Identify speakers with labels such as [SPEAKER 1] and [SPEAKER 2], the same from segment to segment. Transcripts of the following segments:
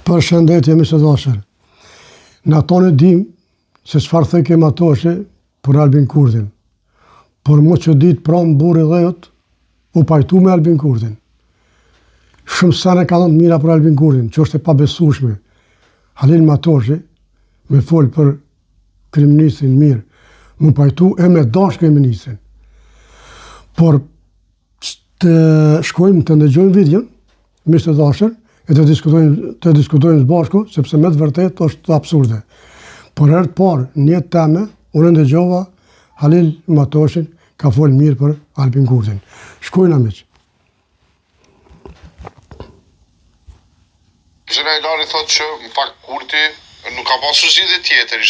[SPEAKER 1] Përshëndetje mi së dashur. Në ato në dim se çfarë thëj kem atoshe për Albin Kurtin. Por mu që ditë pranë burri dhejot, u pajtu me Albin Kurtin. Shumë sene ka dhënë mira për Albin Kurtin, që është e pabesueshme. Halil Matoshi, me folë për kryeministrin mirë, mu pajtu e me dashkë e ministrin. Por të shkojmë të ndëgjojmë videon, mi së dashur, e të diskutojmë së bashku, sepse me të vërtet është absurde. Por herë të parë, një teme, unë ndëgjova Halil Matoshin ka folë mirë për Albin Kurtin. Shkojnë amiq.
[SPEAKER 2] Zëra Ilari thot që në fakt Kurti nuk ka pasur zgjidhje tjetër,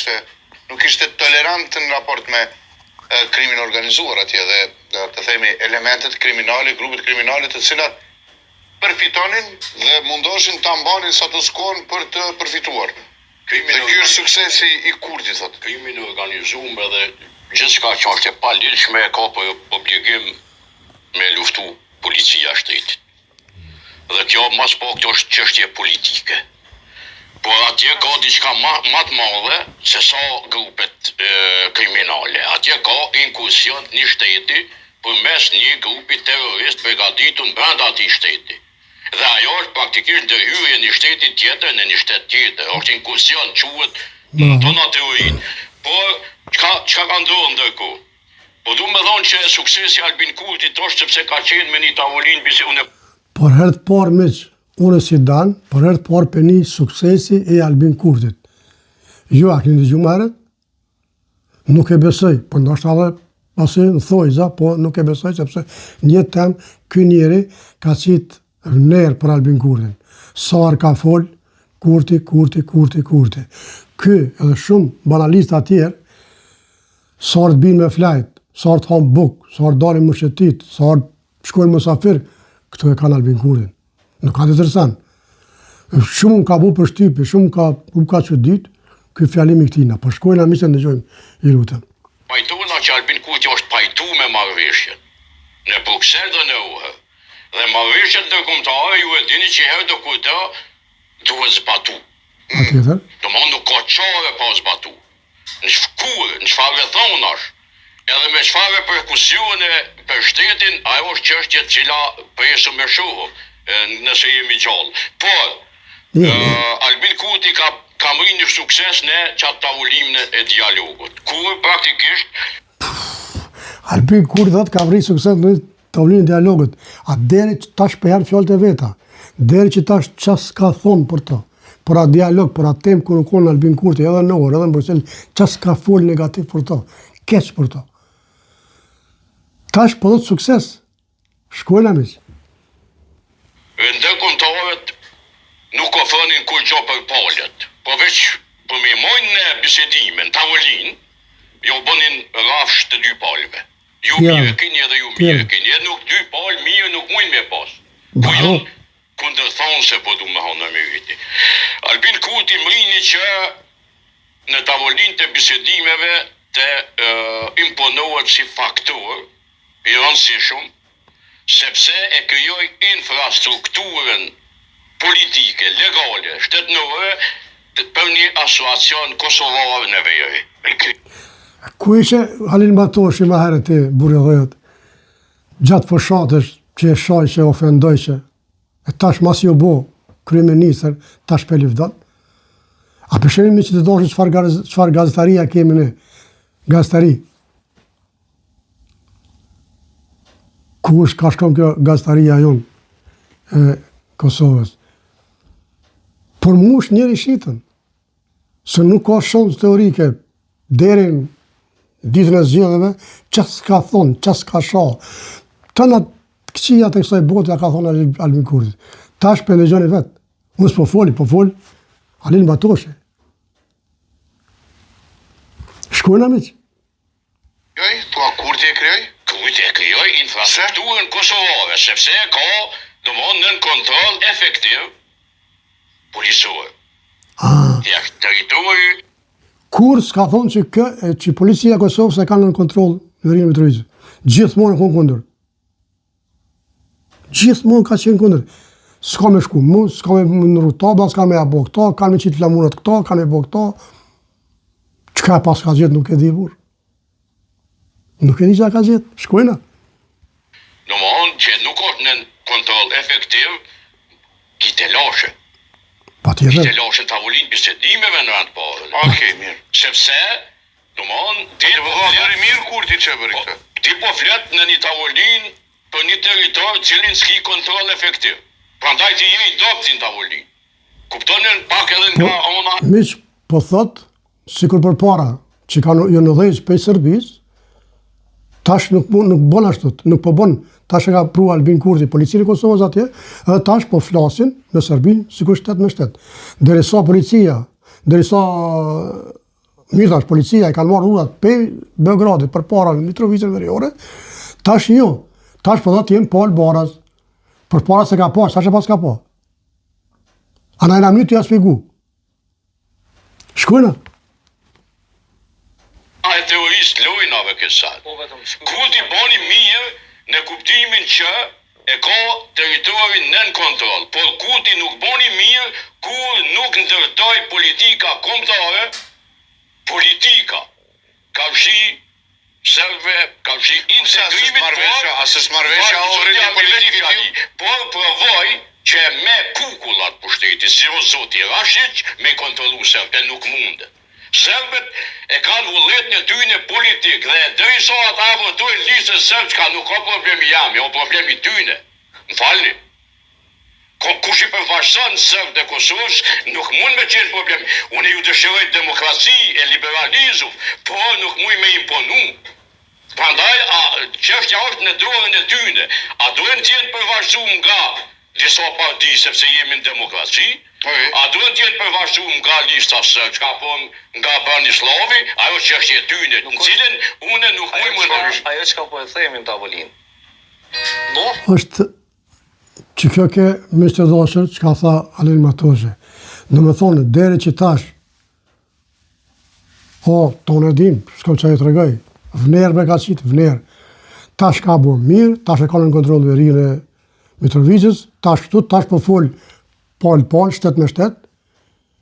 [SPEAKER 2] nuk ishte tolerant në raport me krimin organizuar atje dhe të themi elementet kriminale, grupet kriminale të cilat përfitonin dhe mundoshin ta mbanin status quo për të përfituar. Dhe ky është suksesi i Kurtit, thot.
[SPEAKER 3] Krimin e organizuar dhe gjithçka që është e palidhshme ka për obligim me luftu policia e shtetit. Dhe kjo mas po kjo është çështje politike. Por atje ka diçka më të madhe se sa grupet kriminale. Atje ka inkursion një shteti përmes një grupi terrorist përgatitur brenda atij shteti. Dhe ajo është praktikisht ndërhyrje një shteti tjetër në një shtet tjetër. Është inkursion, quhet tona teorinë. Por çka ka ndodhur ndërkohë? Po du me thonë që suksesi Albin Kurtit është sepse ka qenë me një tavolinë bisedune.
[SPEAKER 1] Por herë të parë miq, unë si dan, por herë të parë për një suksesi e Albin Kurtit. Jo, a keni dëgjuar më herët? Nuk e besoj, po ndoshta edhe pasi në thojza, po nuk e besoj sepse një temë ky njeri ka qitë vlerë për Albin Kurtin. Sar ka fol, Kurti. Ky edhe shumë banalistë atjerë, sar të binë me flajt, sar të hanë buk, sar dalin më shëtit, sar shkojnë mësafir, këto e kanë Albin Kurtin. Nuk ka të interesant. Shumë ka bu për shtypi, shumë ka që ditë, ky fjalimi këtina. Po shkojnë a misë ndëgjojmë, i lutem.
[SPEAKER 3] Pajtuna që Albin Kurti është pajtu me marrëveshjen, në Bruxelles dhe në Uhë. Dhe marrëveshjet ndërkombëtare ju e dini që herë do kur duhet zbatu.
[SPEAKER 1] Atjetër?
[SPEAKER 3] Domthonë nuk ka çare pa zbatu. Në shkurë, në çfarë thonash, edhe me çfarë reperkusione për shtetin, ajo është çështje e cila presim me shohë nëse jemi gjallë. Por Albin Kurti ka mri një sukses në qatë tavolimin e dialogut. Kur praktikisht
[SPEAKER 1] Albin Kurti thotë ka mri sukses në tavolimin e dialogut. A deri që tash për janë fjalët e veta. Deri që tash ças ka thonë për to. Për atë dialog, për atë temë kur u kon Albin Kurti edhe në orë, edhe në Bruxelles, ças ka fol negativ për to. Keq për to. Tash po do të sukses. Shkojnë amiq.
[SPEAKER 3] Ndërkombëtarët nuk ofronin kur gjë për palët, po veç për me mojnë në bisedimin, tavolinë, jo bënin rafsh të dy palëve. Ju mirë keni edhe ju mirë keni, edhe nuk dy palë mirë nuk mujnë me pas. Po janë kundërthonëse po du me honë në meriti. Albin Kurti mrini që në tavolinë të bisedimeve të imponohet si faktor i rëndësishëm, sepse e krijoi infrastrukturën politike, legale, shtetërore për një asociacion kosovar në veri.
[SPEAKER 1] Ku ishe Halil Matoshi më herët e burri dhejot? Gjatë fshatësh që e shaj që ofendoj që e tash mas jo bo kryeministër, tash pe lëvdon. A përshërim që të dashur çfarë gazetaria kemi ne? Gazetari. Ku është ka shkon kjo gazetaria jonë e Kosovës? Por mu është njeri shitën, se nuk ka shumë teorike, deri në ditën e zgjedhjeve, ças ka thonë, ças ka shoh. Tëna këqia të kësaj bote ka thonë Albin Kurti. Tash për ndëgjoni vetë. Unë s'po foli, po fol Halil Matoshi. Shkojnë amiq.
[SPEAKER 2] Kurti e krijoi?
[SPEAKER 3] Kurti e krijoi infrastrukturën kosovare, sepse ka domthonë nën kontroll efektiv policor. Ja, territori
[SPEAKER 1] Kur s'ka thonë që policia e Kosovës e kanë në kontroll Irin Mitrović. Gjithmonë ka qenë kundër. Gjithmonë ka qenë kundër. s'ka me shku mu, s'ka me në rrutabla, s'ka me abo këta, kanë me qitë flamunat këta, kanë me bo këta. Qëka pas ka gjithë nuk e di burë. Nuk e di që ka gjithë, shkojna.
[SPEAKER 3] Në mëon që nuk është në kontrol efektiv, kite lashe.
[SPEAKER 1] Pa tjetër.
[SPEAKER 3] Kite lashe në tavolinë bisedimeve në randë parë.
[SPEAKER 2] Okej, mirë.
[SPEAKER 3] Sepse, në mëon,
[SPEAKER 2] Ti po bëri mirë kurti që bëri këtë.
[SPEAKER 3] ti po flet në një tavolinë për një territor cilin s'ki kontrol efektiv. Prandaj ti je i dobët në tavolinë. Kuptonën pak edhe nga ona.
[SPEAKER 1] Miq, po thot, sikur për para, që kanë jo në dhejsh për Serbis, tash nuk bon ashtu, nuk po bon, tash e ka pru Albin Kurti, policinë e Kosovës atje, edhe tash po flasin në Serbi, sikur shtet me shtet. Derisa policia, derisa mirëtash, policia i kanë marrë rrugat për Beogradit, për para në Mitrovicën Veriore, tash jo, tash po thot jenë pal baraz, për para se ka pas, tash e pas ka pa. Ana e na mjë të ja spjegu. Shkojna.
[SPEAKER 3] A e teorisë lojnave kësat. Kurti boni mirë në kuptimin që e ka territorin nën kontrol, por kurti nuk boni mirë kur nuk ndërtoj politika kombëtare, politika kafshi serve, kafshi integrimit,
[SPEAKER 2] Asë s'marveshja orën e politikit.
[SPEAKER 3] por provoj që me kukullat pushtetit, si o zoti Rashiq, me kontrolu serbe, nuk mundet. Serbet e kanë vullet në tyne politik dhe derisa ata votojnë listën serbska nuk ka problemi jam, jo problemi tyne. Më falni. Kush i përfaqëson serb dhe Kosovës nuk mund me qenë problemi. Unë ju dëshiroj demokraci e liberalizëm, por nuk mund me imponu. Prandaj, çështja është në dorën e tyne. A duhen të jenë përfaqësuar nga disa parti sepse jemi në demokraci? A duhet të jenë përfaqësuar nga lista serbska apo nga Branislavi, ajo çështje e tyne, në cilën unë nuk mund më ndrysh.
[SPEAKER 4] Ajo çka po e themi në tavolinë. No,
[SPEAKER 1] është që kjo ke Mr. Dashër, që ka tha Alin Matoshe. Në me thonë, deri që tash, tonë e dim, s'kom që e të regoj, vnerë me ka qitë, vnerë. Tash ka bo mirë, tash e ka në kontrol verinë e Mitrovicës, tash këtu, tash po full pal, shtet me shtet,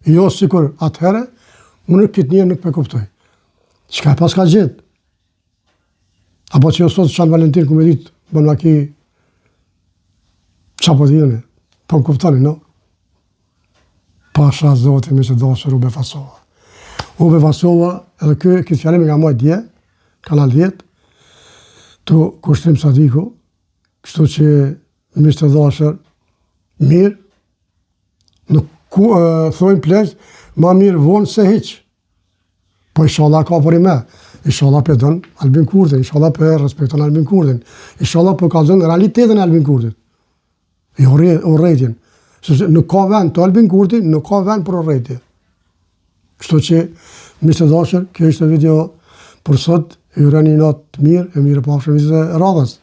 [SPEAKER 1] jo sikur atëhere, unë këtë njërë nuk me kuptoj. Qka pas ka gjithë? Apo që jo sot Shanë Valentin, ku me ditë, bën nga ki qa po dhjene, po më kuptoni, no? Pasha zote mi që dashër Ube Fasova. Ube Fasova, edhe këtë fjallimi nga moj dje, kanal 10, të Kushtrim Sadiku, kështu që mi që dashër mirë, nuk thojnë pleq, ma mirë vonë se hiq. Po inshallah ka për i me. Inshallah për dënë Albin Kurtin, inshallah për respekton Albin Kurtin, inshallah për ka zënë realitetin e Albin Kurtin. I urrejtjen. Nuk ka vend të Albin Kurti, nuk ka vend për urrejtje. Kështu që, Mr. Dashër, kjo ishte video për sot, ju reni natë mirë, e mirë pafshëm vizit e radhës.